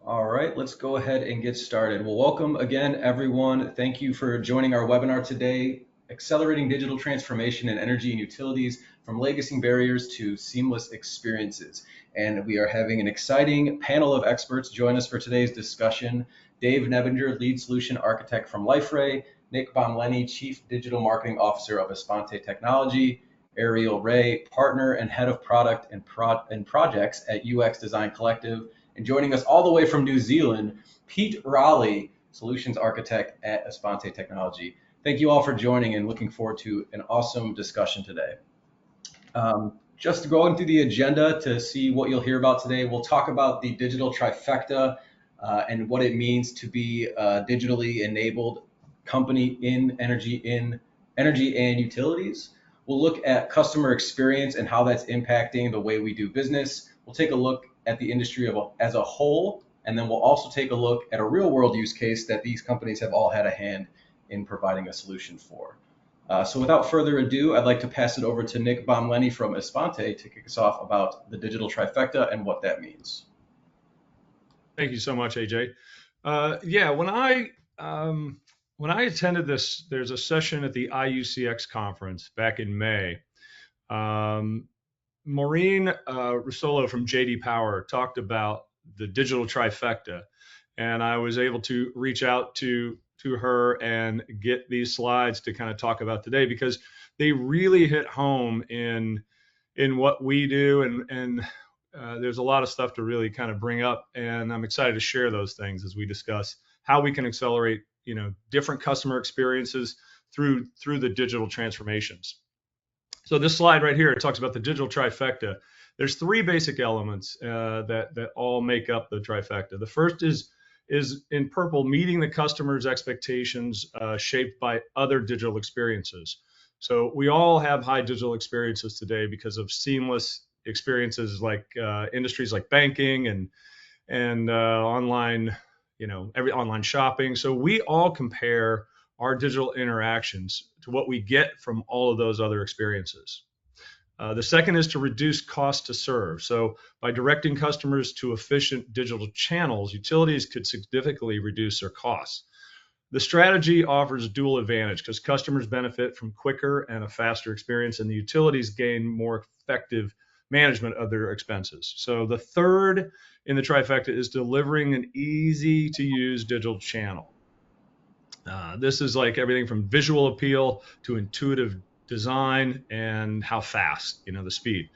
All right, let's go ahead and get started. Well, welcome again, everyone. Thank you for joining our webinar today, Accelerating Digital Transformation in Energy and Utilities from Legacy Barriers to Seamless Experiences. And we are having an exciting panel of experts join us for today's discussion. Dave Nebinger, Lead Solution Architect from Liferay, Nick Bomlenny, Chief Digital Marketing Officer of Esponte Technology, Ariel Ray, Partner and Head of Product and Projects at UX Design Collective, and joining us all the way from New Zealand, Pete Raleigh, Solutions Architect at Esponte Technology. Thank you all for joining and looking forward to an awesome discussion today. Just going through the agenda to see what you'll hear about today, we'll talk about the digital trifecta and what it means to be a digitally enabled company in energy and utilities. We'll look at customer experience and how that's impacting the way we do business. We'll take a look at the industry as a whole, and then we'll also take a look at a real world use case that these companies have all had a hand in providing a solution for. So without further ado, I'd like to pass it over to Nick Bomlenny from Esponte to kick us off about the digital trifecta and what that means. Thank you so much, AJ. Yeah, when I attended this, there's a session at the IUCX conference back in May. Maureen Russolo from JD Power talked about the digital trifecta, and I was able to reach out to her and get these slides to kind of talk about today because they really hit home in what we do, and there's a lot of stuff to really kind of bring up, and I'm excited to share those things as we discuss how we can accelerate different customer experiences through the digital transformations. So this slide right here, it talks about the digital trifecta. There's three basic elements that all make up the trifecta. The first is in purple, meeting the customer's expectations shaped by other digital experiences. So we all have high digital experiences today because of seamless experiences like industries like banking and online, every online shopping. So we all compare our digital interactions to what we get from all of those other experiences. The second is to reduce cost to serve. So by directing customers to efficient digital channels, utilities could significantly reduce their costs. The strategy offers dual advantage because customers benefit from quicker and a faster experience, and the utilities gain more effective management of their expenses. So the third in the trifecta is delivering an easy to use digital channel. This is like everything from visual appeal to intuitive design and how fast, the speed.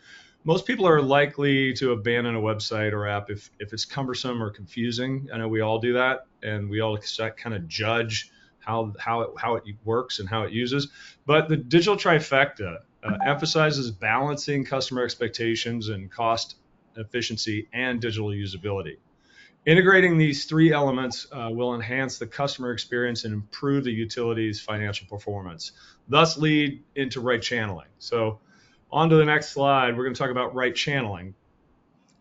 Most people are likely to abandon a website or app if it's cumbersome or confusing. I know we all do that, and we all kind of judge how it works and how it uses. But the digital trifecta emphasizes balancing customer expectations and cost efficiency and digital usability. Integrating these three elements will enhance the customer experience and improve the utility's financial performance, thus lead into right channeling. So on to the next slide, we're going to talk about right channeling.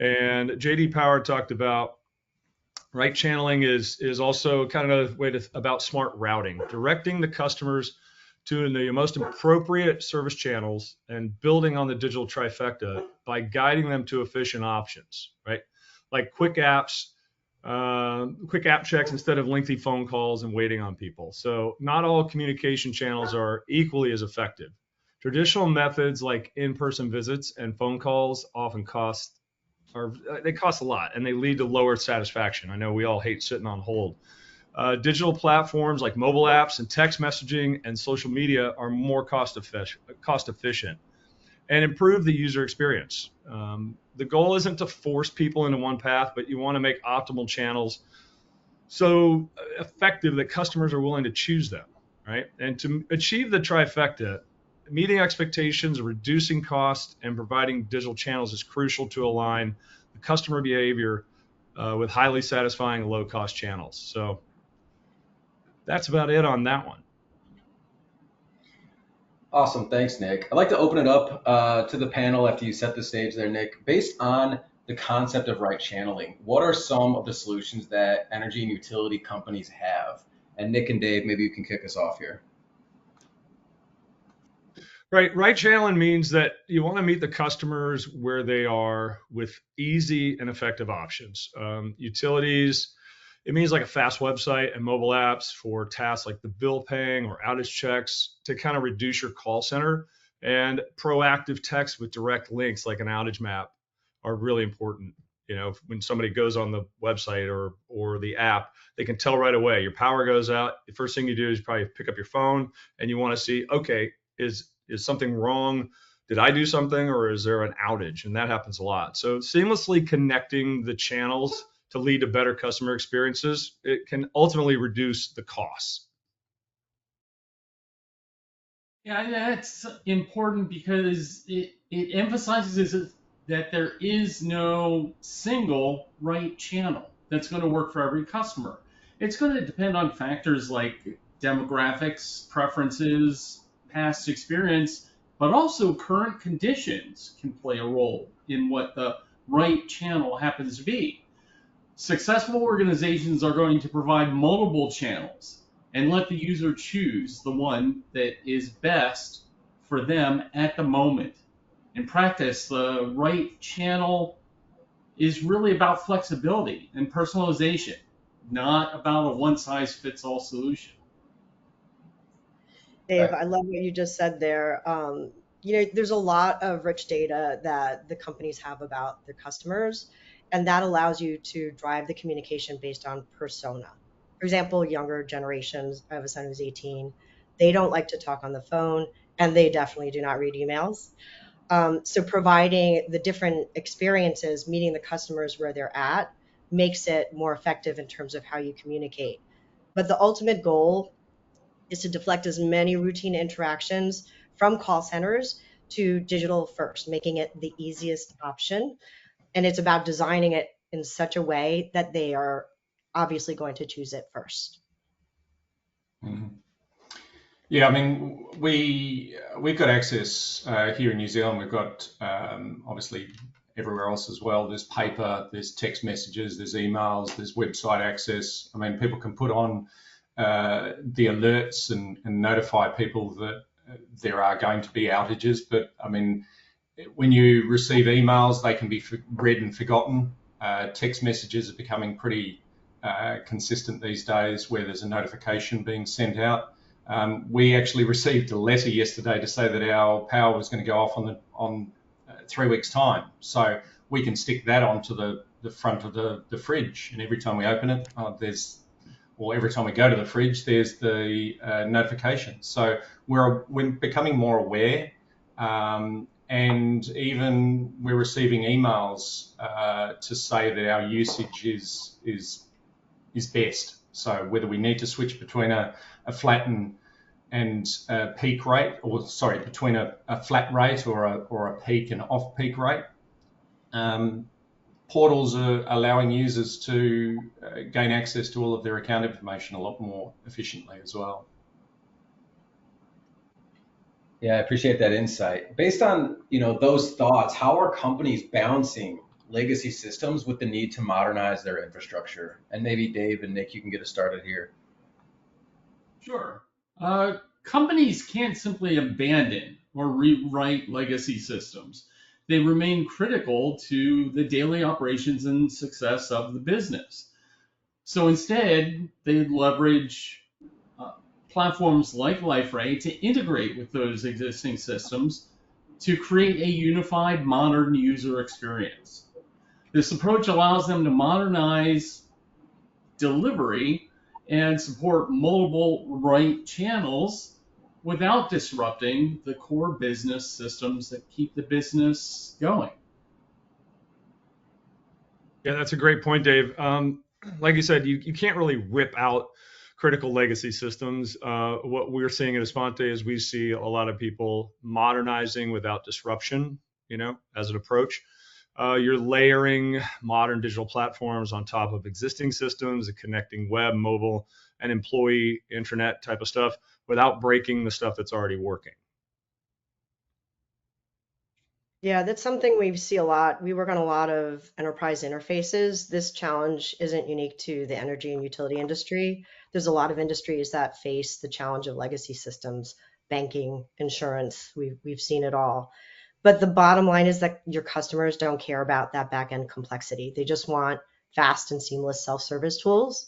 And JD Power talked about right channeling is also kind of a way about smart routing, directing the customers to the most appropriate service channels and building on the digital trifecta by guiding them to efficient options, right? Like quick app checks instead of lengthy phone calls and waiting on people. So not all communication channels are equally as effective. Traditional methods like in-person visits and phone calls often cost a lot, and they lead to lower satisfaction. I know we all hate sitting on hold. Digital platforms like mobile apps and text messaging and social media are more cost efficient and improve the user experience. The goal isn't to force people into one path, but you want to make optimal channels so effective that customers are willing to choose them, right? And to achieve the trifecta, meeting expectations, reducing cost, and providing digital channels is crucial to align the customer behavior with highly satisfying low-cost channels. So that's about it on that one. Awesome. Thanks, Nick. I'd like to open it up to the panel after you set the stage there, Nick. Based on the concept of right channeling, what are some of the solutions that energy and utility companies have? And Nick and Dave, maybe you can kick us off here. Right channeling means that you want to meet the customers where they are with easy and effective options. Utilities, it means like a fast website and mobile apps for tasks like the bill paying or outage checks to kind of reduce your call center. And proactive text with direct links like an outage map are really important. You know, when somebody goes on the website or the app, they can tell right away your power goes out. The first thing you do is probably pick up your phone and you want to see, okay, is something wrong? Did I do something or is there an outage? And that happens a lot. So seamlessly connecting the channels to lead to better customer experiences, it can ultimately reduce the costs. Yeah, that's important because it emphasizes that there is no single right channel that's going to work for every customer. It's going to depend on factors like demographics, preferences, past experience, but also current conditions can play a role in what the right channel happens to be. Successful organizations are going to provide multiple channels and let the user choose the one that is best for them at the moment. In practice, the right channel is really about flexibility and personalization, not about a one size fits all solution. Dave, Right. I love what you just said there. There's a lot of rich data that the companies have about their customers, and that allows you to drive the communication based on persona. For example, younger generations, I have a son who's 18, they don't like to talk on the phone, and they definitely do not read emails. So providing the different experiences, meeting the customers where they're at, makes it more effective in terms of how you communicate. But the ultimate goal is to deflect as many routine interactions from call centers to digital first, making it the easiest option. And it's about designing it in such a way that they are obviously going to choose it first. Mhm. Yeah, I mean, we've got access here in New Zealand. We've got obviously everywhere else as well. There's paper, there's text messages, there's emails, there's website access. I mean, people can put on the alerts and notify people that there are going to be outages. But I mean, when you receive emails, they can be read and forgotten. Text messages are becoming pretty consistent these days, where there's a notification being sent out. We actually received a letter yesterday to say that our power was going to go off on 3 weeks' time. So we can stick that onto the front of the fridge, and every time we open it, every time we go to the fridge, there's the notification. So we're becoming more aware, and even we're receiving emails to say that our usage is best. So whether we need to switch between a flat and a peak rate, or sorry, between a flat rate or a peak and off peak rate. Portals are allowing users to gain access to all of their account information a lot more efficiently as well. Yeah, I appreciate that insight. Based on, those thoughts, how are companies balancing legacy systems with the need to modernize their infrastructure? And maybe Dave and Nick, you can get us started here. Sure. Companies can't simply abandon or rewrite legacy systems. They remain critical to the daily operations and success of the business. So instead, they leverage uh, platforms like Liferay to integrate with those existing systems to create a unified modern user experience. This approach allows them to modernize delivery and support multiple right channels without disrupting the core business systems that keep the business going. Yeah, that's a great point, Dave. Like you said, you can't really rip out critical legacy systems. What we're seeing at Esponte is we see a lot of people modernizing without disruption, as an approach. You're layering modern digital platforms on top of existing systems, connecting web, mobile, and employee internet type of stuff without breaking the stuff that's already working. Yeah, that's something we see a lot. We work on a lot of enterprise interfaces. This challenge isn't unique to the energy and utility industry. There's a lot of industries that face the challenge of legacy systems. banking, insurance. We've seen it all. But the bottom line is that your customers don't care about that back end complexity. They just want fast and seamless self-service tools.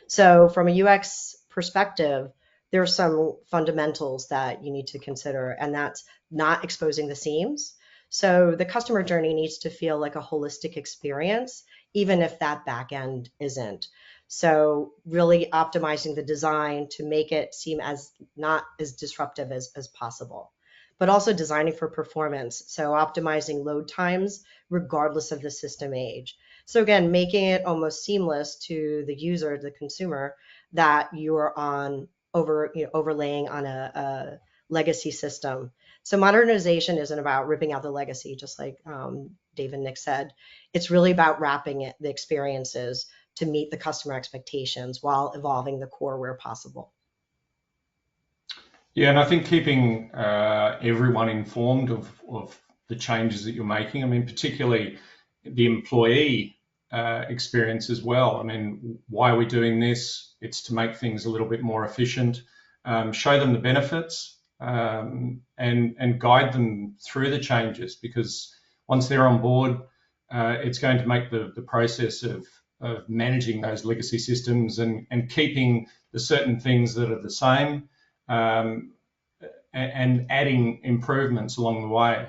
So from a UX perspective, there are some fundamentals that you need to consider, and that's not exposing the seams. So the customer journey needs to feel like a holistic experience, even if that back end isn't. So really optimizing the design to make it seem as not as disruptive as possible, but also designing for performance. So optimizing load times regardless of the system age. So again, making it almost seamless to the user, the consumer, that you're overlaying on a legacy system. So modernization isn't about ripping out the legacy, just like Dave and Nick said. It's really about wrapping the experiences to meet the customer expectations while evolving the core where possible. Yeah, and I think keeping everyone informed of the changes that you're making. I mean, particularly the employee experience as well. I mean, why are we doing this? It's to make things a little bit more efficient, show them the benefits, and guide them through the changes, because once they're on board, it's going to make the process of managing those legacy systems and keeping the certain things that are the same, and adding improvements along the way.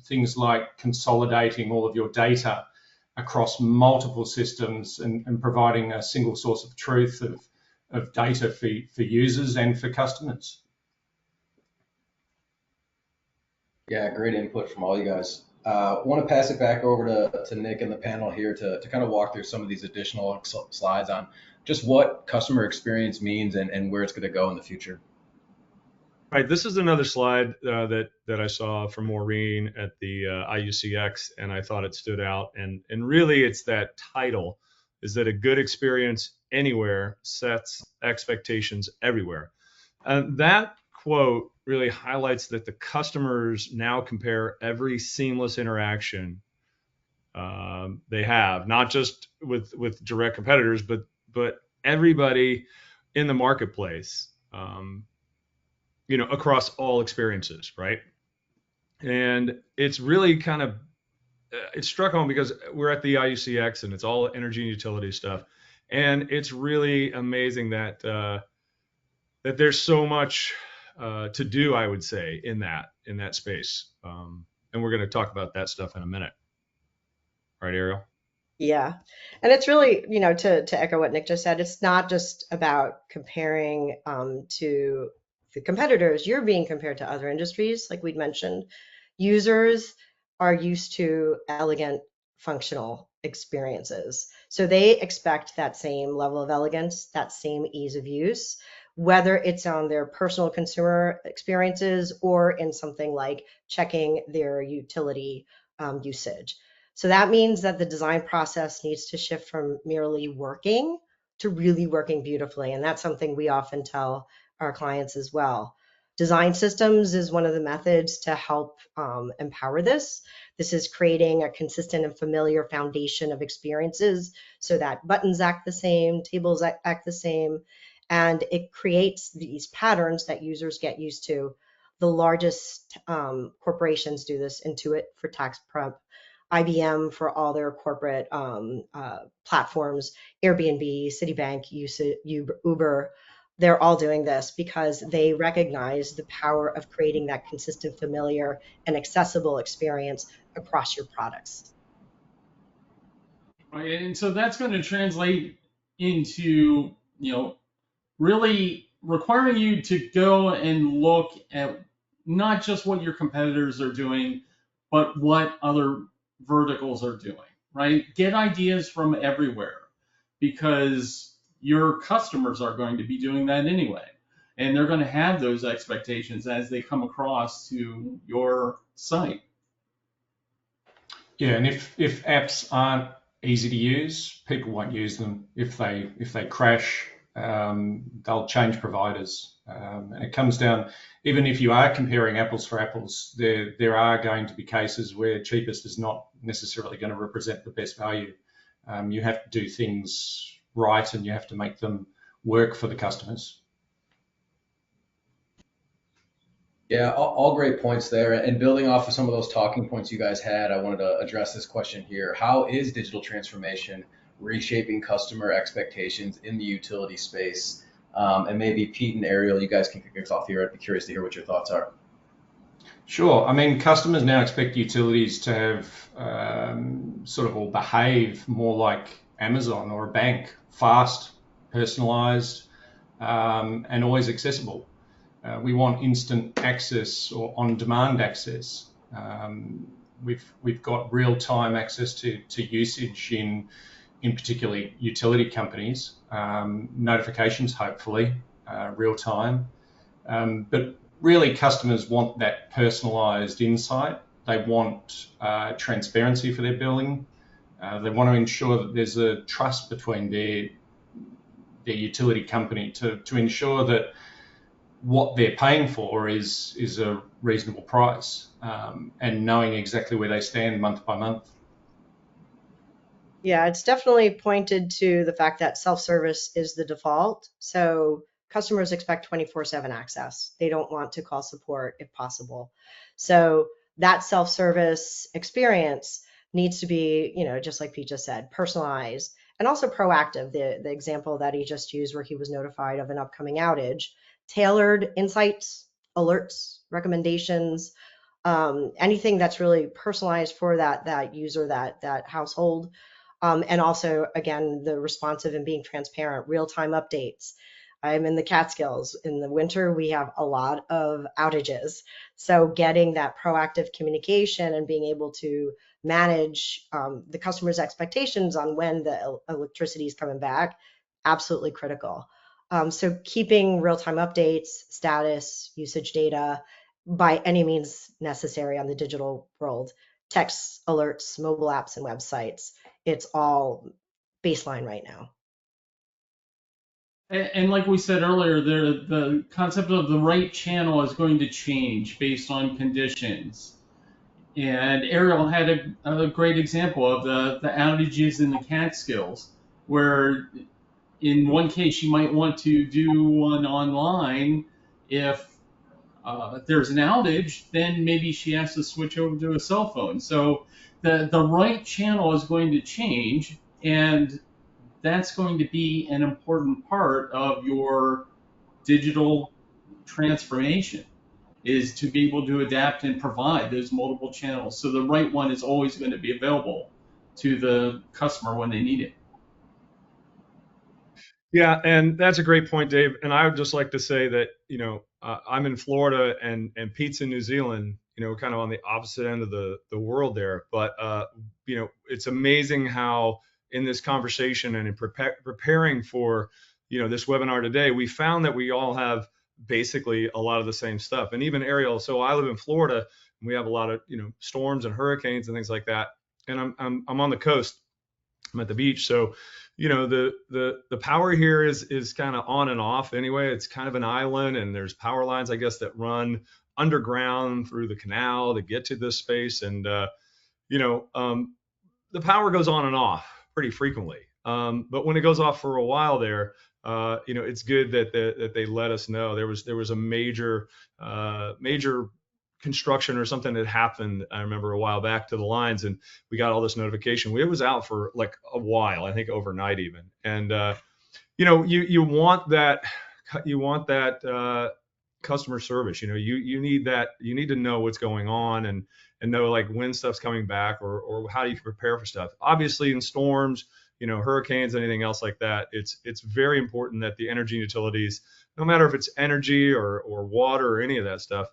Things like consolidating all of your data across multiple systems and providing a single source of truth of data for users and for customers. Yeah, great input from all you guys. I want to pass it back over to Nick and the panel here to kind of walk through some of these additional slides on just what customer experience means and where it's going to go in the future. Right, this is another slide that I saw from Maureen at the IUCX, and I thought it stood out. And really, it's that title, is that a good experience anywhere sets expectations everywhere. That quote really highlights that the customers now compare every seamless interaction they have, not just with direct competitors, but everybody in the marketplace. Across all experiences, right? And it's really kind of, it struck home because we're at the IUCX and it's all energy and utility stuff. And it's really amazing that that there's so much to do, I would say, in that space. And we're going to talk about that stuff in a minute. Right, Ariel? Yeah. And it's really, to echo what Nick just said, it's not just about comparing to the competitors. You're being compared to other industries, like we'd mentioned. Users are used to elegant, functional experiences. So they expect that same level of elegance, that same ease of use, whether it's on their personal consumer experiences or in something like checking their utility usage. So that means that the design process needs to shift from merely working to really working beautifully. And that's something we often tell our clients as well. Design systems is one of the methods to help empower this. This is creating a consistent and familiar foundation of experiences so that buttons act the same, tables act the same, and it creates these patterns that users get used to. The largest corporations do this: Intuit for tax prep, IBM for all their corporate platforms, Airbnb, Citibank, Uber. They're all doing this because they recognize the power of creating that consistent, familiar, and accessible experience across your products. Right, and so that's going to translate into, really requiring you to go and look at not just what your competitors are doing, but what other verticals are doing, right? Get ideas from everywhere, because your customers are going to be doing that anyway. And they're going to have those expectations as they come across to your site. Yeah, and if apps aren't easy to use, people won't use them. If they crash, they'll change providers. And it comes down, even if you are comparing apples for apples, there are going to be cases where cheapest is not necessarily going to represent the best value. You have to do things right, and you have to make them work for the customers. Yeah, all great points there. And building off of some of those talking points you guys had, I wanted to address this question here. How is digital transformation reshaping customer expectations in the utility space? And maybe Pete and Ariel, you guys can kick us off here. I'd be curious to hear what your thoughts are. Sure. I mean, customers now expect utilities to have sort of or behave more like Amazon or a bank, fast, personalized, and always accessible. We want instant access or on-demand access. We've got real-time access to usage in particularly utility companies, notifications hopefully real time. But really, customers want that personalized insight. They want transparency for their billing. They want to ensure that there's a trust between their utility company to ensure that what they're paying for is a reasonable price, and knowing exactly where they stand month by month. Yeah, it's definitely pointed to the fact that self-service is the default. So customers expect 24/7 access. They don't want to call support if possible. So that self-service experience needs to be, just like Pete just said, personalized and also proactive. The example that he just used where he was notified of an upcoming outage, tailored insights, alerts, recommendations, anything that's really personalized for that user, that household. And also, again, the responsive and being transparent, real-time updates. I'm in the Catskills. In the winter, we have a lot of outages. So getting that proactive communication and being able to manage the customer's expectations on when the electricity is coming back, absolutely critical. So keeping real-time updates, status, usage data by any means necessary on the digital world, text alerts, mobile apps, and websites. It's all baseline right now. And like we said earlier, the concept of the right channel is going to change based on conditions. And Ariel had a great example of the outages in the Catskills, where in one case you might want to do one online. If there's an outage, then maybe she has to switch over to a cell phone. So the right channel is going to change, and that's going to be an important part of your digital transformation, is to be able to adapt and provide those multiple channels. So the right one is always going to be available to the customer when they need it. Yeah, and that's a great point, Dave. And I would just like to say that, I'm in Florida and Pete's in New Zealand, kind of on the opposite end of the world there. But, it's amazing how in this conversation and in preparing for, this webinar today, we found that we all have basically a lot of the same stuff. And even Ariel, so I live in Florida, and we have a lot of, storms and hurricanes and things like that. And I'm on the coast. I'm at the beach. So, the power here is kind of on and off anyway. It's kind of an island, and there's power lines, I guess, that run underground through the canal to get to this space. And, the power goes on and off pretty frequently. But when it goes off for a while there, it's good that they let us know. There was a major construction or something that happened, I remember a while back, to the lines, and we got all this notification. It was out for like a while, I think overnight even. And you want that customer service. You need to know what's going on and know like when stuff's coming back or how you can prepare for stuff. Obviously in storms, hurricanes, anything else like that, it's very important that the energy utilities, no matter if it's energy or water or any of that stuff,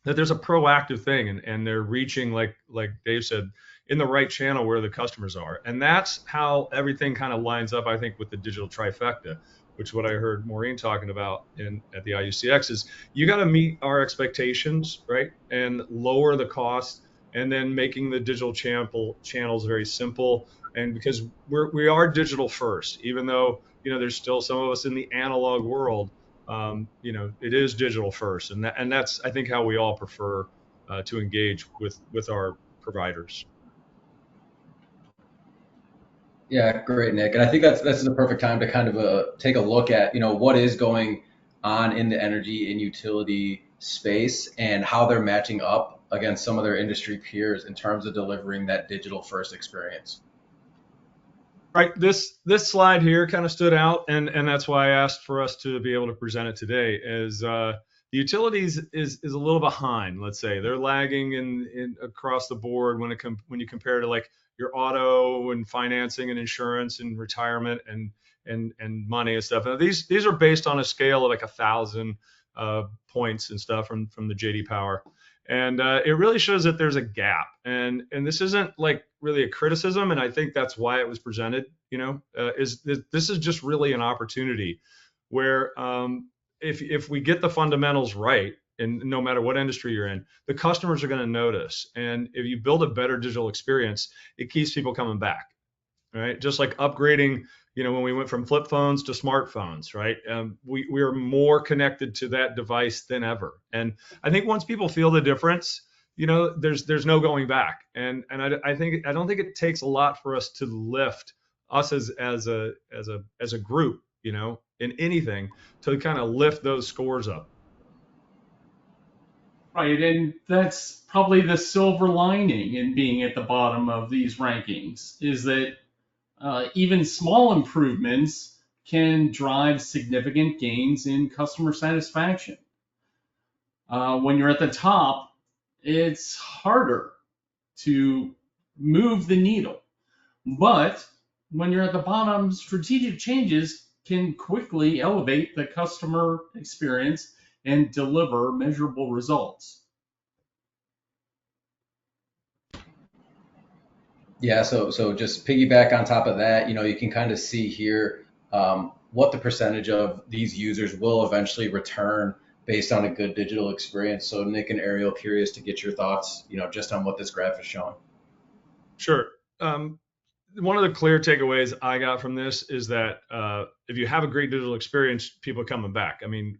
that there's a proactive thing and they're reaching, like Dave said, in the right channel where the customers are. And that's how everything kind of lines up, I think, with the digital trifecta, which what I heard Maureen talking about at the IUCX is you got to meet our expectations, right? And lower the cost, and then making the digital channels very simple. And because we are digital first, even though, there's still some of us in the analog world, it is digital first, and that's I think how we all prefer to engage with our providers. Yeah, great, Nick. And I think this is the perfect time to kind of take a look at what is going on in the energy and utility space and how they're matching up against some of their industry peers in terms of delivering that digital first experience. Right. This slide here kind of stood out, and that's why I asked for us to be able to present it today. Is the utilities is a little behind. Let's say they're lagging in across the board when you compare to like your auto and financing and insurance and retirement and money and stuff. Now these are based on a scale of like 1,000 points and stuff from the JD Power. And it really shows that there's a gap, and this isn't like really a criticism, and I think that's why it was presented. This is just really an opportunity where if we get the fundamentals right, and no matter what industry you're in, the customers are going to notice, and if you build a better digital experience, it keeps people coming back. Right? Just like upgrading, when we went from flip phones to smartphones, right? We are more connected to that device than ever. And I think once people feel the difference, there's no going back. And I don't think it takes a lot for us to lift us as a group, in anything, to kind of lift those scores up. Right, and that's probably the silver lining in being at the bottom of these rankings, is that even small improvements can drive significant gains in customer satisfaction. When you're at the top, it's harder to move the needle. But when you're at the bottom, strategic changes can quickly elevate the customer experience and deliver measurable results. Yeah, so just piggyback on top of that, you can kind of see here what the percentage of these users will eventually return based on a good digital experience. So Nick and Ariel, curious to get your thoughts, just on what this graph is showing. Sure. One of the clear takeaways I got from this is that if you have a great digital experience, people are coming back. I mean,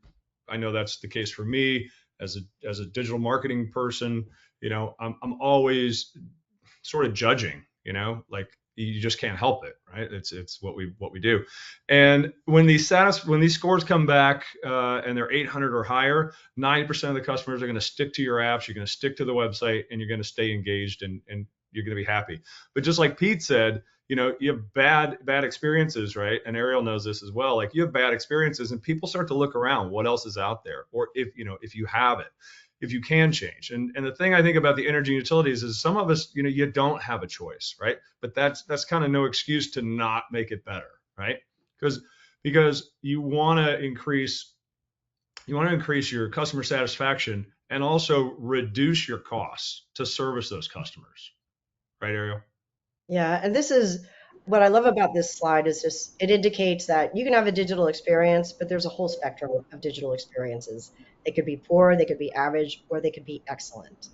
I know that's the case for me as a digital marketing person. I'm always sort of judging, like you just can't help it, right? It's what we do. And when these scores come back and they're 800 or higher, 90% of the customers are going to stick to your apps. You're going to stick to the website, and you're going to stay engaged, and you're going to be happy. But just like Pete said, you have bad experiences, right? And Ariel knows this as well. Like, you have bad experiences, and people start to look around what else is out there, or if you have it, if you can change. And the thing I think about the energy and utilities is some of us, you don't have a choice, right? But that's kind of no excuse to not make it better, right? Because you want to increase your customer satisfaction and also reduce your costs to service those customers. Right, Ariel? Yeah, and this is what I love about this slide is just it indicates that you can have a digital experience, but there's a whole spectrum of digital experiences. They could be poor, they could be average, or they could be excellent.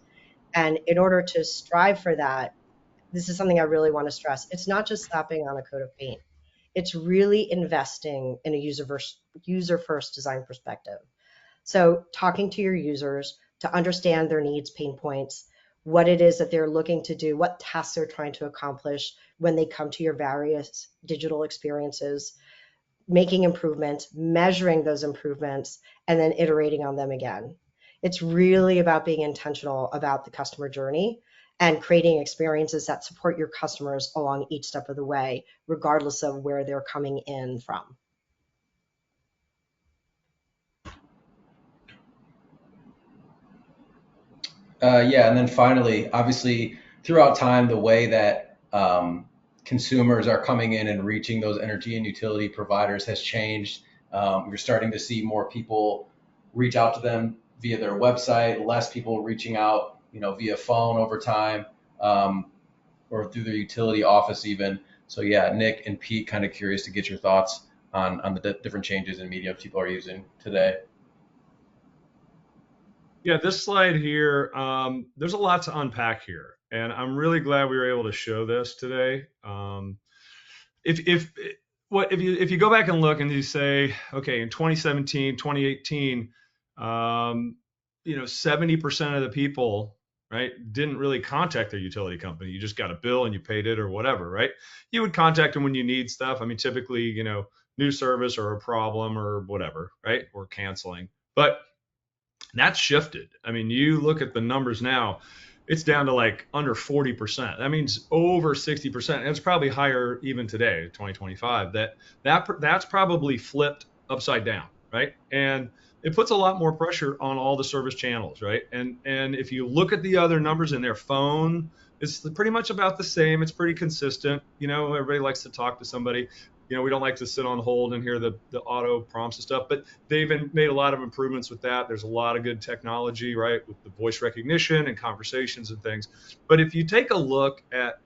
And in order to strive for that, this is something I really want to stress. It's not just slapping on a coat of paint. It's really investing in a user first design perspective. So talking to your users to understand their needs, pain points, what it is that they're looking to do, what tasks they're trying to accomplish when they come to your various digital experiences, making improvements, measuring those improvements, and then iterating on them again. It's really about being intentional about the customer journey and creating experiences that support your customers along each step of the way, regardless of where they're coming in from. Yeah, and then finally, obviously, throughout time, the way that consumers are coming in and reaching those energy and utility providers has changed. You're starting to see more people reach out to them via their website, less people reaching out, via phone over time, or through their utility office even. So yeah, Nick and Pete, kind of curious to get your thoughts on the different changes in media people are using today. Yeah, this slide here, there's a lot to unpack here, and I'm really glad we were able to show this today. If you go back and look and you say, okay, in 2017, 2018, 70% of the people, right, didn't really contact their utility company. You just got a bill and you paid it or whatever, right? You would contact them when you need stuff. I mean, typically, new service or a problem or whatever, right, or canceling. But That's shifted. I mean, you look at the numbers now, it's down to like under 40%. That means over 60%. And it's probably higher even today, 2025. That's probably flipped upside down, right? And it puts a lot more pressure on all the service channels, right? And if you look at the other numbers in their phone, it's pretty much about the same. It's pretty consistent. Everybody likes to talk to somebody. We don't like to sit on hold and hear the auto prompts and stuff, but they've made a lot of improvements with that. There's a lot of good technology, right, with the voice recognition and conversations and things. But if you take a look at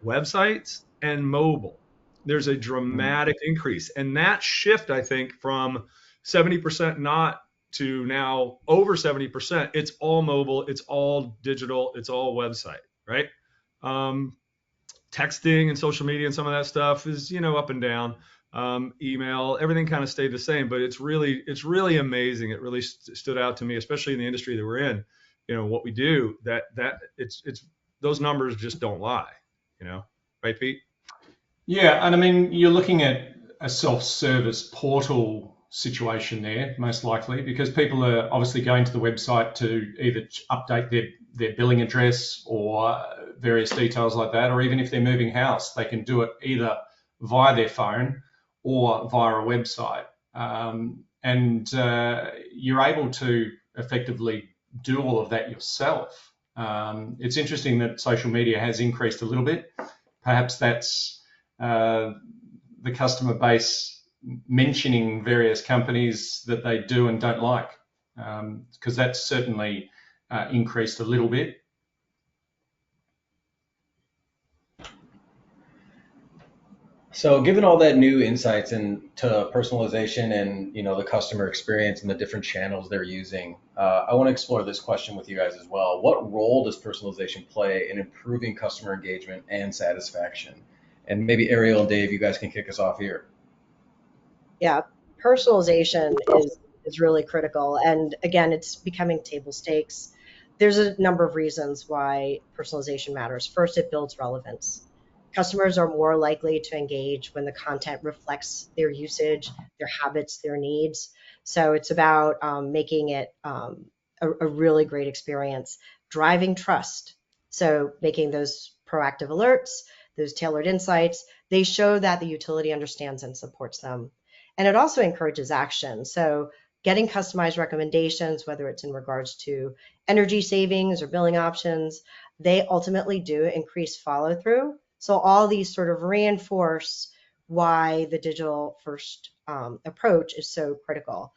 websites and mobile, there's a dramatic increase. And that shift, I think, from 70% not to now over 70%, it's all mobile, it's all digital, it's all website, right? Texting and social media and some of that stuff is, up and down. Email, everything kind of stayed the same, but it's really amazing. It really stood out to me, especially in the industry that we're in, what we do, that it's those numbers just don't lie, right, Pete? Yeah, and I mean, you're looking at a self-service portal situation there, most likely, because people are obviously going to the website to either update their billing address or various details like that, or even if they're moving house, they can do it either via their phone or via a website. And you're able to effectively do all of that yourself. It's interesting that social media has increased a little bit. Perhaps that's the customer base mentioning various companies that they do and don't like, because that's certainly increased a little bit. So given all that new insights into personalization and the customer experience and the different channels they're using, I want to explore this question with you guys as well. What role does personalization play in improving customer engagement and satisfaction? And maybe Ariel and Dave, you guys can kick us off here. Yeah, personalization is really critical. And again, it's becoming table stakes. There's a number of reasons why personalization matters. First, it builds relevance. Customers are more likely to engage when the content reflects their usage, their habits, their needs. So it's about making it a really great experience, driving trust. So making those proactive alerts, those tailored insights, they show that the utility understands and supports them. And it also encourages action. So getting customized recommendations, whether it's in regards to energy savings or billing options, they ultimately do increase follow through. So all these sort of reinforce why the digital first approach is so critical.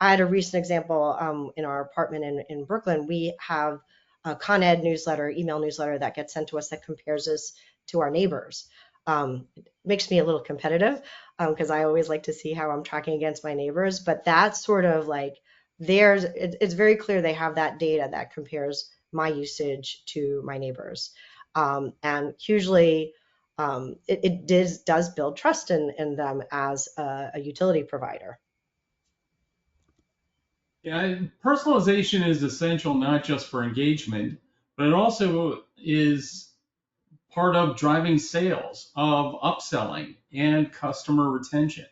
I had a recent example in our apartment in Brooklyn. We have a Con Ed newsletter, email newsletter that gets sent to us that compares us to our neighbors. It makes me a little competitive because I always like to see how I'm tracking against my neighbors. But that's sort of like it's very clear they have that data that compares my usage to my neighbors. And hugely, it does build trust in them as a utility provider. Yeah, personalization is essential not just for engagement, but it also is part of driving sales, of upselling, and customer retention.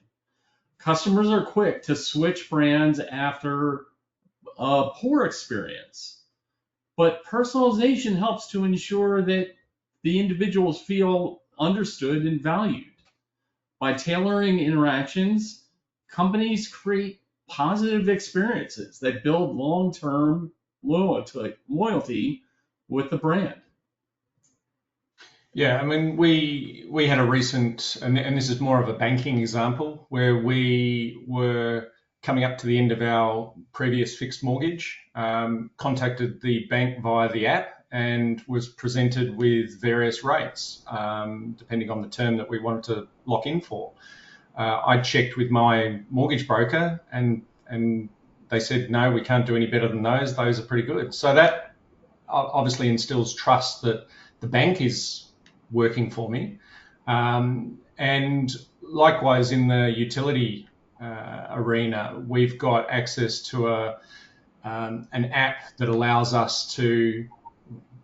Customers are quick to switch brands after a poor experience, but personalization helps to ensure that the individuals feel understood and valued. By tailoring interactions, companies create positive experiences that build long-term loyalty with the brand. Yeah, I mean, we had a recent, and this is more of a banking example, where we were coming up to the end of our previous fixed mortgage, contacted the bank via the app, and was presented with various rates, depending on the term that we wanted to lock in for. I checked with my mortgage broker, and they said, no, we can't do any better than those. Those are pretty good. So that obviously instills trust that the bank is working for me. And likewise, in the utility arena, we've got access to an app that allows us to,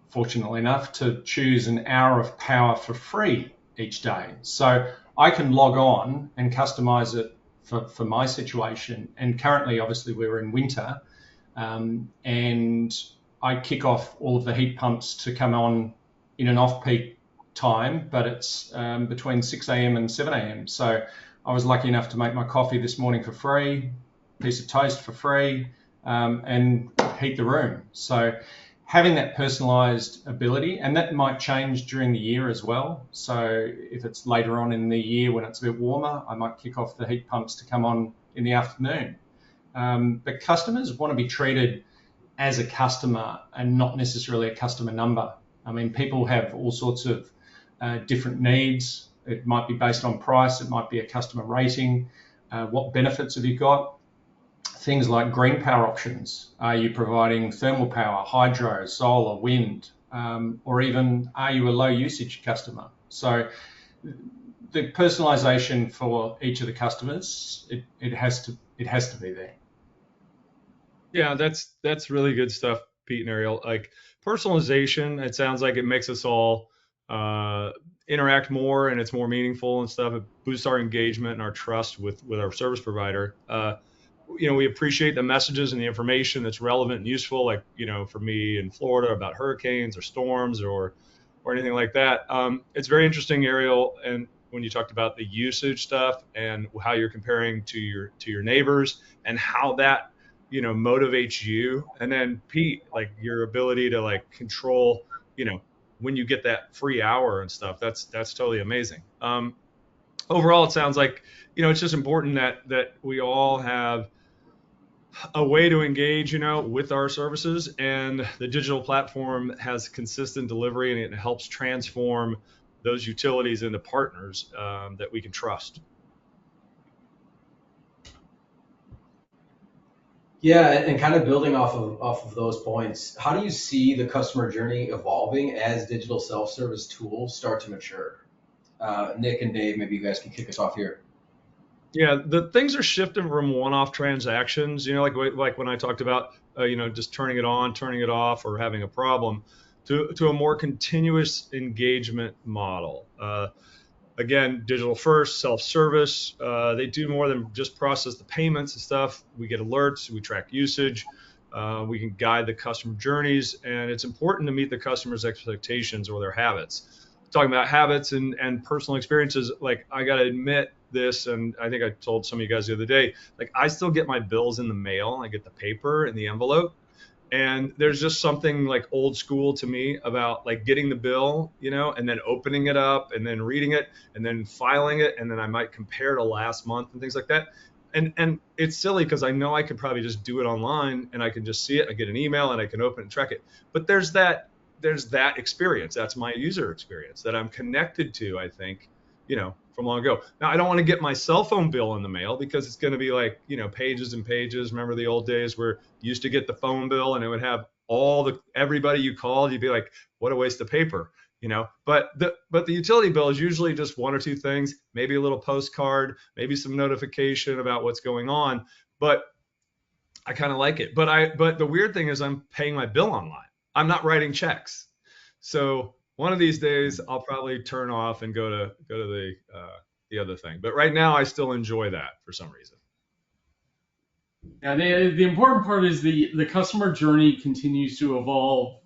fortunately enough, to choose an hour of power for free each day. So I can log on and customize it for my situation. And currently, obviously, we're in winter. and I kick off all of the heat pumps to come on in an off-peak time, but it's between 6 a.m. and 7 a.m. So I was lucky enough to make my coffee this morning for free, piece of toast for free, and heat the room. So having that personalized ability, and that might change during the year as well. So if it's later on in the year when it's a bit warmer, I might kick off the heat pumps to come on in the afternoon. But customers want to be treated as a customer and not necessarily a customer number. I mean, people have all sorts of different needs. It might be based on price. It might be a customer rating. What benefits have you got? Things like green power options. Are you providing thermal power, hydro, solar, wind, or even are you a low usage customer? So the personalization for each of the customers, it has to be there. Yeah, that's really good stuff, Pete and Ariel. Like personalization, it sounds like it makes us all interact more and it's more meaningful and stuff. It boosts our engagement and our trust with our service provider. We appreciate the messages and the information that's relevant and useful, like, for me in Florida about hurricanes or storms or anything like that. It's very interesting, Ariel, and when you talked about the usage stuff and how you're comparing to your neighbors and how that motivates you. And then Pete, like your ability to like control, when you get that free hour and stuff, that's totally amazing. Overall, it sounds like, it's just important that we all have a way to engage, with our services, and the digital platform has consistent delivery and it helps transform those utilities into partners that we can trust. Yeah, and kind of building off of those points, how do you see the customer journey evolving as digital self-service tools start to mature? Nick and Dave, maybe you guys can kick us off here. Yeah, the things are shifting from one-off transactions, like when I talked about, just turning it on, turning it off, or having a problem, to a more continuous engagement model. Again, digital first, self-service. They do more than just process the payments and stuff. We get alerts, we track usage, we can guide the customer journeys, and it's important to meet the customer's expectations or their habits. Talking about habits and personal experiences, like I got to admit this, and I think I told some of you guys the other day, like I still get my bills in the mail. I get the paper in the envelope. And there's just something like old school to me about like getting the bill, and then opening it up and then reading it and then filing it. And then I might compare to last month and things like that. And it's silly because I know I could probably just do it online and I can just see it. I get an email and I can open and track it. But there's that experience. That's my user experience that I'm connected to, I think, from long ago. Now, I don't want to get my cell phone bill in the mail because it's going to be like, pages and pages. Remember the old days where you used to get the phone bill and it would have everybody you called. You'd be like, what a waste of paper, But the utility bill is usually just one or two things, maybe a little postcard, maybe some notification about what's going on. But I kind of like it. But the weird thing is I'm paying my bill online. I'm not writing checks. So one of these days I'll probably turn off and go to the other thing. But right now I still enjoy that for some reason. Yeah, the important part is the customer journey continues to evolve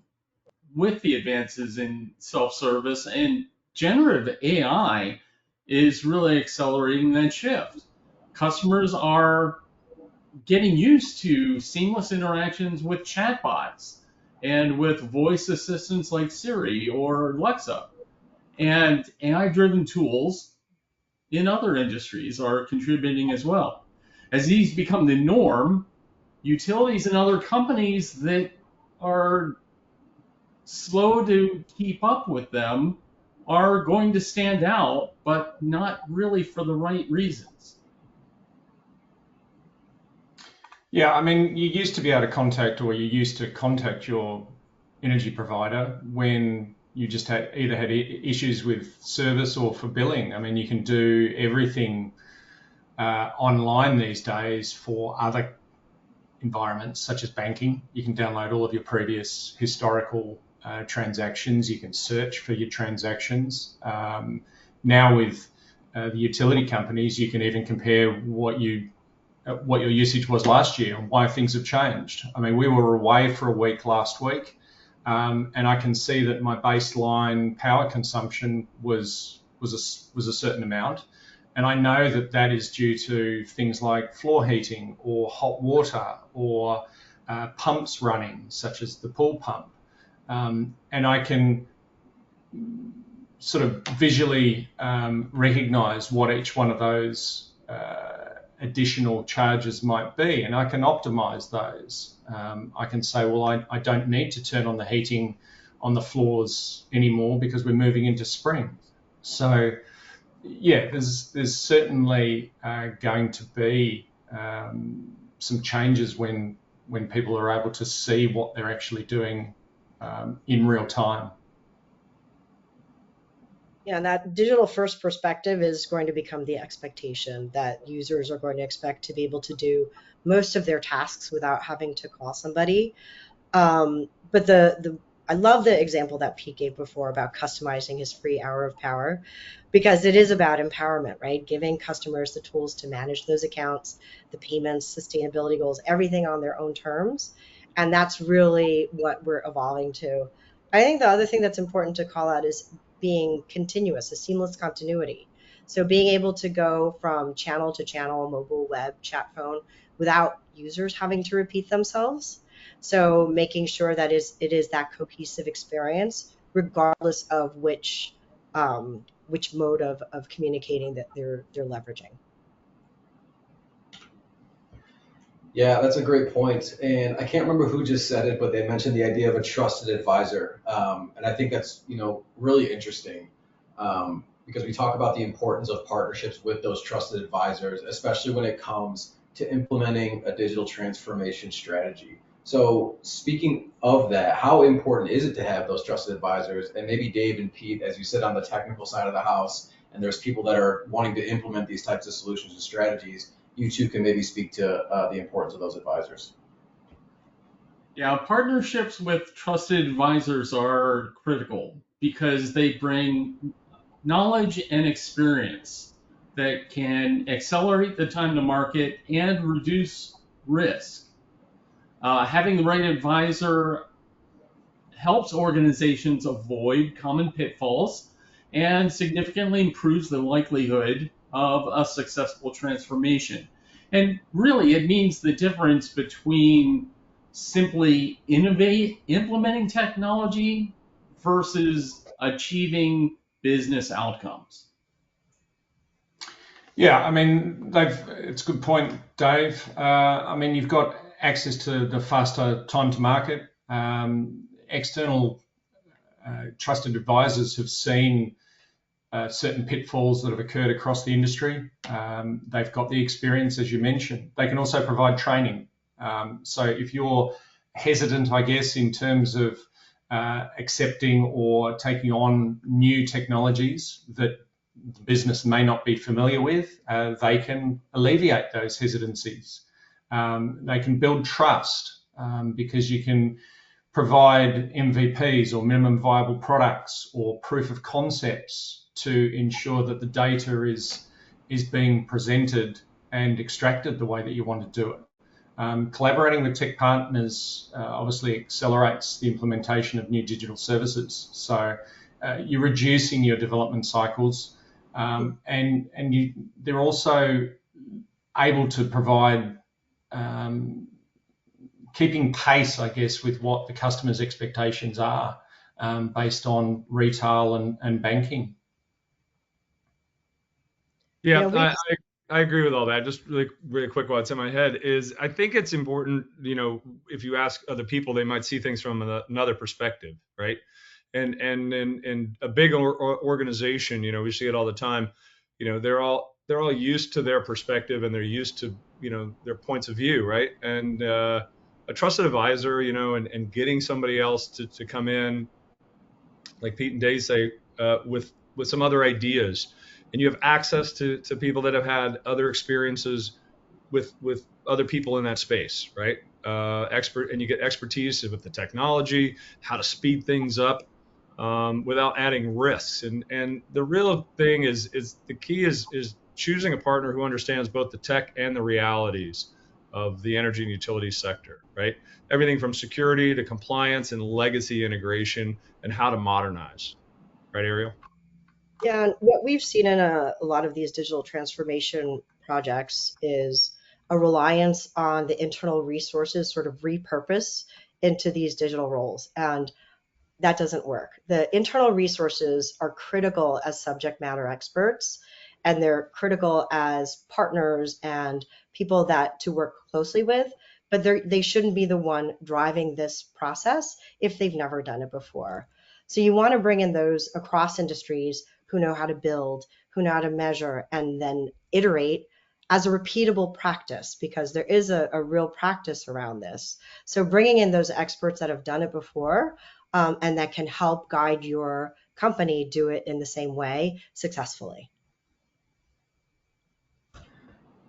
with the advances in self-service, and generative AI is really accelerating that shift. Customers are getting used to seamless interactions with chatbots and with voice assistants like Siri or Alexa. And AI-driven tools in other industries are contributing as well. As these become the norm, utilities and other companies that are slow to keep up with them are going to stand out, but not really for the right reasons. Yeah, I mean, you used to be able to contact your energy provider when you just either had issues with service or for billing. I mean, you can do everything online these days for other environments, such as banking. You can download all of your previous historical transactions. You can search for your transactions. Now with the utility companies, you can even compare what you what your usage was last year and why things have changed. I mean, we were away for a week last week, and I can see that my baseline power consumption was a certain amount, and I know that that is due to things like floor heating or hot water or pumps running, such as the pool pump, and I can sort of visually recognize what each one of those additional charges might be, and I can optimize those. I can say, well, I don't need to turn on the heating on the floors anymore because we're moving into spring. So yeah, there's certainly going to be some changes when people are able to see what they're actually doing in real time. Yeah, and that digital first perspective is going to become the expectation that users are going to expect to be able to do most of their tasks without having to call somebody. But I love the example that Pete gave before about customizing his free hour of power, because it is about empowerment, right? Giving customers the tools to manage those accounts, the payments, sustainability goals, everything on their own terms. And that's really what we're evolving to. I think the other thing that's important to call out is being continuous, a seamless continuity. So being able to go from channel to channel, mobile, web, chat, phone, without users having to repeat themselves. So making sure that it is that cohesive experience, regardless of which mode of communicating that they're leveraging. Yeah, that's a great point. And I can't remember who just said it, but they mentioned the idea of a trusted advisor. And I think that's, really interesting, because we talk about the importance of partnerships with those trusted advisors, especially when it comes to implementing a digital transformation strategy. So speaking of that, how important is it to have those trusted advisors? And maybe Dave and Pete, as you sit on the technical side of the house, and there's people that are wanting to implement these types of solutions and strategies, you two can maybe speak to the importance of those advisors. Yeah, partnerships with trusted advisors are critical because they bring knowledge and experience that can accelerate the time to market and reduce risk. Having the right advisor helps organizations avoid common pitfalls and significantly improves the likelihood of a successful transformation. And really, it means the difference between simply implementing technology versus achieving business outcomes. Yeah, I mean, it's a good point, Dave. I mean, you've got access to the faster time to market. External trusted advisors have seen certain pitfalls that have occurred across the industry. They've got the experience, as you mentioned. They can also provide training. So if you're hesitant, I guess, in terms of accepting or taking on new technologies that the business may not be familiar with, they can alleviate those hesitancies. They can build trust because you can provide MVPs or minimum viable products or proof of concepts to ensure that the data is being presented and extracted the way that you want to do it. Collaborating with tech partners obviously accelerates the implementation of new digital services. So you're reducing your development cycles, and they're also able to provide keeping pace, I guess, with what the customer's expectations are based on retail and banking. Yeah, I agree with all that. Just really quick, what's in my head is I think it's important, if you ask other people, they might see things from another perspective, right? And in a big organization, we see it all the time. They're all used to their perspective and they're used to their points of view, right? And a trusted advisor, and getting somebody else to come in, like Pete and Dave say, with some other ideas, and you have access to people that have had other experiences with other people in that space, right? And you get expertise with the technology, how to speed things up without adding risks. And the real thing is the key is choosing a partner who understands both the tech and the realities of the energy and utility sector, right? Everything from security to compliance and legacy integration and how to modernize, right, Ariel? Yeah, and what we've seen in a lot of these digital transformation projects is a reliance on the internal resources sort of repurpose into these digital roles. And that doesn't work. The internal resources are critical as subject matter experts, and they're critical as partners and people that to work closely with, but they shouldn't be the one driving this process if they've never done it before. So you want to bring in those across industries who know how to build, who know how to measure, and then iterate as a repeatable practice because there is a real practice around this. So bringing in those experts that have done it before and that can help guide your company do it in the same way successfully.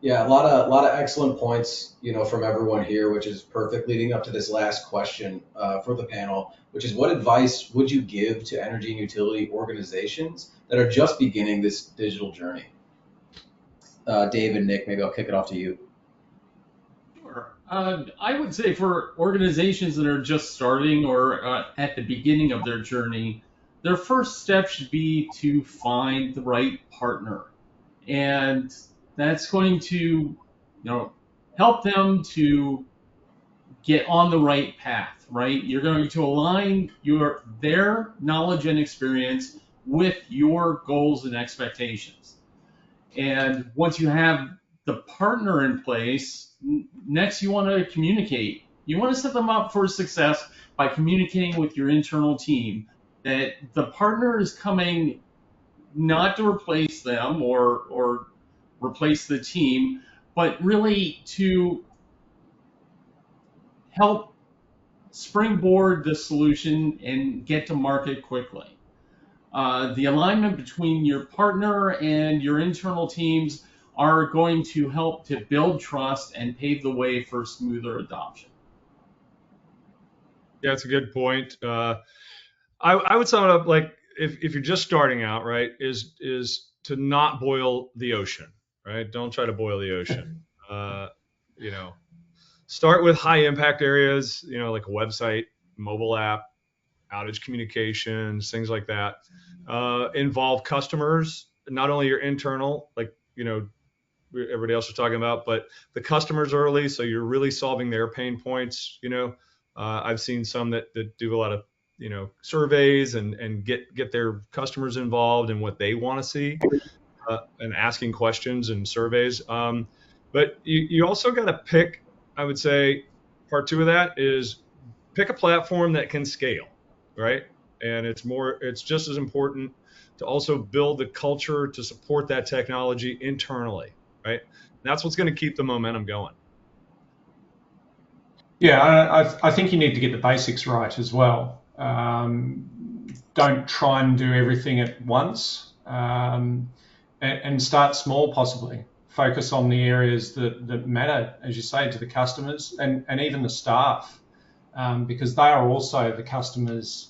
Yeah, a lot of excellent points, from everyone here, which is perfect leading up to this last question for the panel, which is what advice would you give to energy and utility organizations that are just beginning this digital journey? Dave and Nick, maybe I'll kick it off to you. Sure. I would say for organizations that are just starting or at the beginning of their journey, their first step should be to find the right partner. And that's going to, help them to get on the right path, right? You're going to align their knowledge and experience with your goals and expectations. And once you have the partner in place, next you want to communicate. You want to set them up for success by communicating with your internal team that the partner is coming not to replace them or replace the team, but really to help springboard the solution and get to market quickly. The alignment between your partner and your internal teams are going to help to build trust and pave the way for smoother adoption. Yeah, that's a good point. I would sum it up like if you're just starting out, right, is to not boil the ocean, right? Don't try to boil the ocean. You know, start with high impact areas, like a website, mobile app, outage communications, things like that. Involve customers, not only your internal, like, everybody else was talking about, but the customers early. So you're really solving their pain points. I've seen some that do a lot of, surveys and get their customers involved in what they want to see and asking questions and surveys. But you also got to pick, I would say part two of that is pick a platform that can scale, right? And it's just as important to also build the culture to support that technology internally, right? That's what's going to keep the momentum going. Yeah, I think you need to get the basics right as well. Don't try and do everything at once, and start small possibly. Focus on the areas that matter, as you say, to the customers and even the staff, because they are also the customers,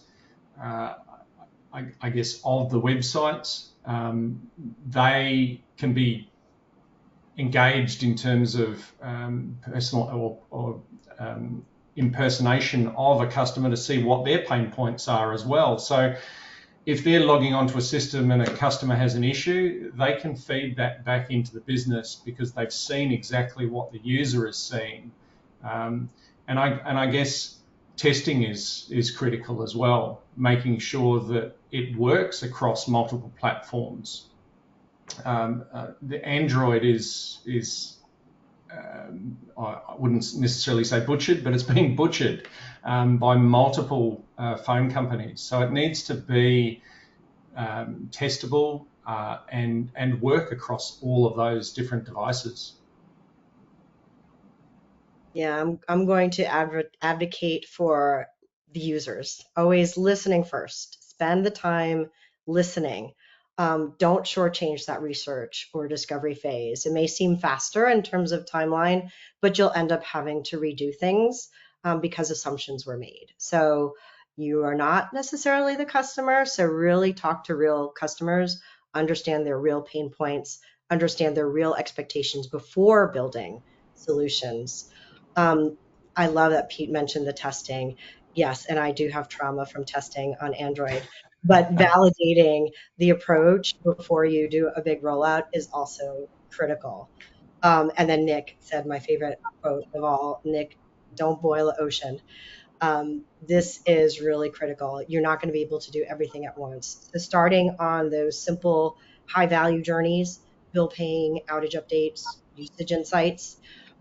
I guess, of the websites. They can be engaged in terms of personal or impersonation of a customer to see what their pain points are as well. So if they're logging onto a system and a customer has an issue, they can feed that back into the business because they've seen exactly what the user is seeing. And I guess testing is critical as well, making sure that it works across multiple platforms. The Android is I wouldn't necessarily say butchered, but it's being butchered by multiple phone companies. So it needs to be testable and work across all of those different devices. Yeah, I'm going to advocate for the users. Always listening first. Spend the time listening. Don't shortchange that research or discovery phase. It may seem faster in terms of timeline, but you'll end up having to redo things because assumptions were made. So you are not necessarily the customer. So really talk to real customers, understand their real pain points, understand their real expectations before building solutions. Um, I love that Pete mentioned the testing. Yes, and I do have trauma from testing on Android, but validating the approach before you do a big rollout is also critical. And then Nick said my favorite quote of all, Nick, don't boil the ocean. This is really critical. You're not going to be able to do everything at once. So starting on those simple high value journeys, bill paying, outage updates, usage insights,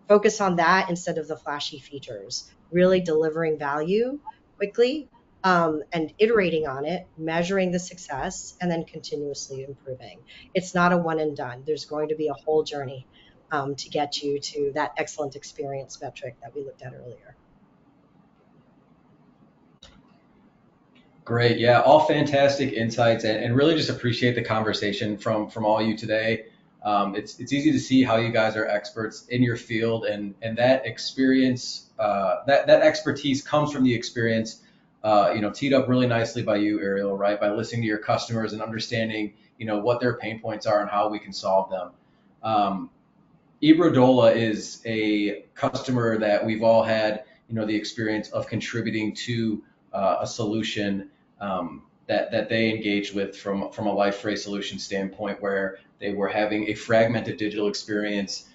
focus on that instead of the flashy features, really delivering value quickly, and iterating on it, measuring the success, and then continuously improving. It's not a one and done. There's going to be a whole journey to get you to that excellent experience metric that we looked at earlier. Great. Yeah, all fantastic insights, and really just appreciate the conversation from all you today. It's easy to see how you guys are experts in your field, and that experience, that expertise comes from the experience, teed up really nicely by you, Ariel, right? By listening to your customers and understanding, what their pain points are and how we can solve them. Ibrodola is a customer that we've all had, the experience of contributing to a solution that they engaged with from a Liferay solution standpoint, where they were having a fragmented digital experience.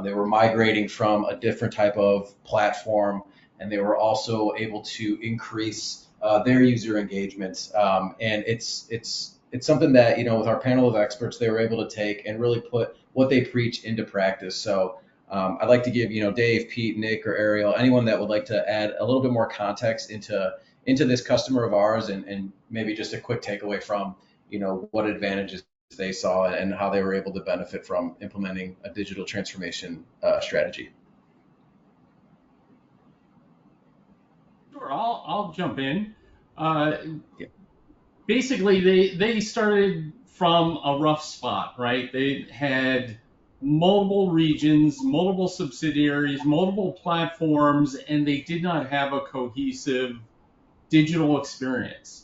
They were migrating from a different type of platform, and they were also able to increase their user engagement. And it's something that, with our panel of experts, they were able to take and really put what they preach into practice. So I'd like to give, Dave, Pete, Nick, or Ariel, anyone that would like to add a little bit more context into this customer of ours, and maybe just a quick takeaway from, what advantages they saw and how they were able to benefit from implementing a digital transformation strategy. Sure, I'll jump in. Basically, they started from a rough spot, right? They had multiple regions, multiple subsidiaries, multiple platforms, and they did not have a cohesive digital experience.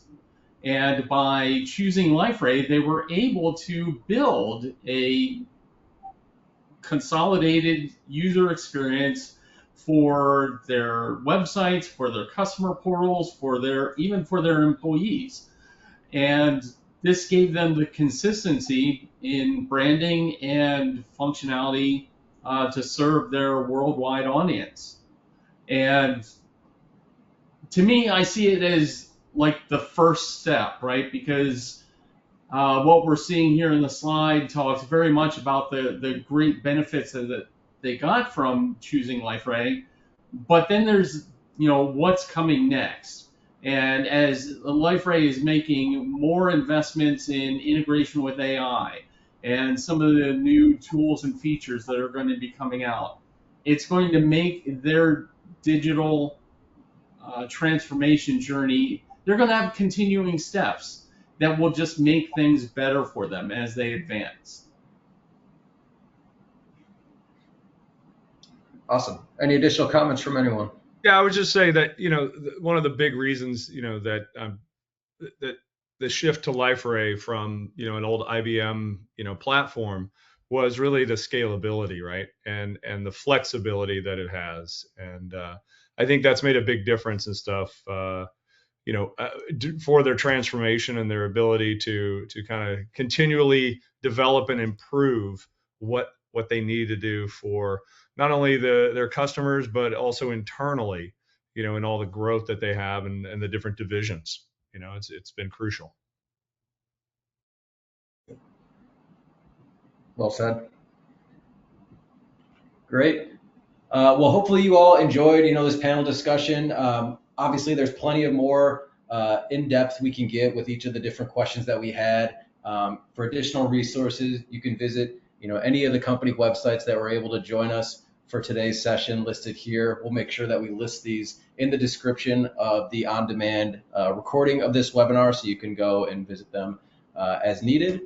And by choosing Liferay, they were able to build a consolidated user experience for their websites, for their customer portals, even for their employees. And this gave them the consistency in branding and functionality to serve their worldwide audience. And to me, I see it as like the first step, right? Because what we're seeing here in the slide talks very much about the great benefits that they got from choosing Liferay. But then there's, what's coming next. And as Liferay is making more investments in integration with AI and some of the new tools and features that are going to be coming out, it's going to make their digital transformation journey, they're going to have continuing steps that will just make things better for them as they advance. Awesome. Any additional comments from anyone? Yeah, I would just say that, one of the big reasons, that that the shift to Liferay from, an old IBM, platform was really the scalability, right? And the flexibility that it has. And I think that's made a big difference and stuff, for their transformation and their ability to kind of continually develop and improve what they need to do for not only their customers, but also internally, in all the growth that they have and the different divisions. It's been crucial. Well said. Great. Well, hopefully you all enjoyed, this panel discussion. Obviously, there's plenty of more in-depth we can get with each of the different questions that we had. For additional resources, you can visit, any of the company websites that were able to join us for today's session listed here. We'll make sure that we list these in the description of the on-demand recording of this webinar, so you can go and visit them as needed.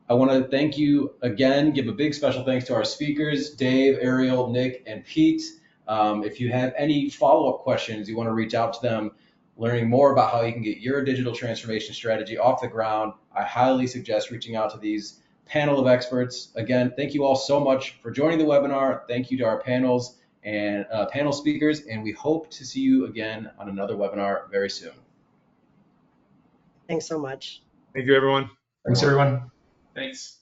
I want to thank you again, give a big special thanks to our speakers, Dave, Ariel, Nick, and Pete. If you have any follow-up questions, you want to reach out to them, learning more about how you can get your digital transformation strategy off the ground, I highly suggest reaching out to these panel of experts. Again, thank you all so much for joining the webinar. Thank you to our panels and panel speakers, and we hope to see you again on another webinar very soon. Thanks so much. Thank you, everyone. Thanks, everyone. Thanks.